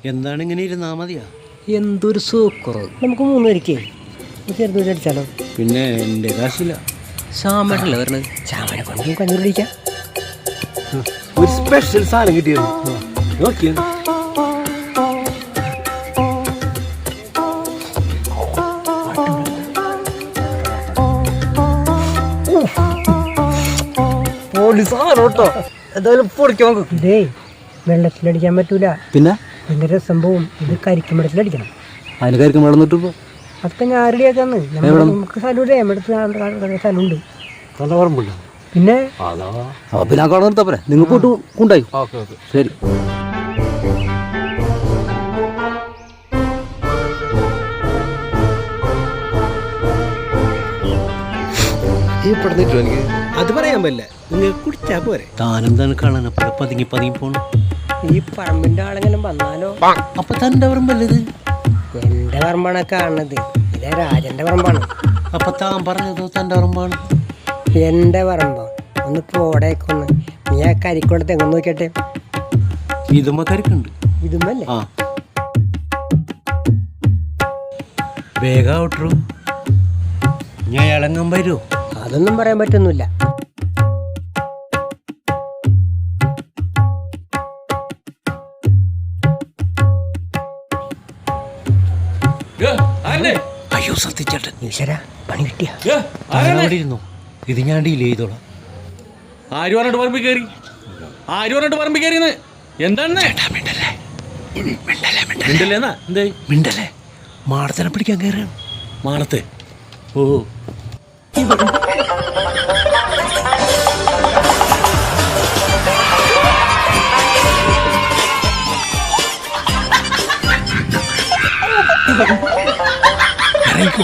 എന്താണ് ഇങ്ങനെ ഇരുന്നാ മതിയാ? എന്തൊരു സൂക്കറ്. നമുക്ക് 3 പേരിക്കേ ചെറുതൂര് അടിച്ചാലോ? പിന്നെ എൻ്റെ കാശില്ല. ശ്യാമേട്ടല്ലേ വരണത്? ശ്യാമനെ കൊണ്ട് കഞ്ഞൂർ അടിക്കാം. ഒരു സ്പെഷ്യൽ സാധനം കിട്ടിയിരുന്നു. നോക്കിയ പോലീസാണോട്ടോ. എന്തായാലും പൊടിക്കാൻ നോക്കും. ഇതേ വെള്ളത്തിലടിക്കാൻ പറ്റൂല. പിന്നെ ഭയങ്കര സംഭവം. ഇത് കരിക്കുമ്പഴത്തിലടിക്കണം. അതിന് കരിക്കും വെള്ളം നിട്ടിപ്പോ അതൊക്കെ ഞാൻ റെഡിയാക്കാന്ന്. നമുക്ക് സ്ഥലമില്ലേ? നമ്മുടെ സ്ഥലമുണ്ട്. നല്ല പറമ്പില്ല. പിന്നെ പിന്നെ ആ കട നിർത്താപ്പറേ. നിങ്ങൾ പോയിട്ട് കൊണ്ടായി. ശരി. അത് പറയാൻ പറ്റില്ല. നിങ്ങൾ കുടിച്ചാ പോരെ. താനെന്താണ് കാണാൻ പതുങ്ങി പോണം? ഈ പറമ്പിന്റെ ആളെങ്കിലും വന്നാലോ? അപ്പൊ തന്റെ പറമ്പല്ലേ ഇത്? എന്റെ പറമ്പാണ് കാണുന്നത്. ഇതേ രാജന്റെ പറമ്പാണ്. അപ്പൊ താൻ പറഞ്ഞതോ തന്റെ പറമ്പാണ്? എന്റെ പറമ്പോ? ഒന്ന് പോടേക്കൊന്ന്. നീ ആ കരിക്കൊണ്ട് തെങ്ങ് നോക്കിട്ടെ. ഇതുമ്മ കരിക്കുണ്ട്. ഇതുമല്ലേ? ആ വേഗം ഔട്ടറു. ഞാൻ ഇളങ്ങാൻ വരുമോ? അതൊന്നും പറയാൻ പറ്റൊന്നുമില്ല. അയ്യോ സത്യച്ചേട്ടൻ. ഈശ്വര പണി കിട്ടിയ ഇരുന്നു. ഇത് ഞാൻ ഡീൽ ചെയ്തോളാം. ആര് പറഞ്ഞിട്ട് പറമ്പി കയറിയെന്ന്? എന്താണ് മിണ്ടല്ലേ? മാടത്തിനെ പിടിക്കാൻ കയറുകയാണ്. മാണത്ത്? ഓ ഇറങ്ങിക്കോ.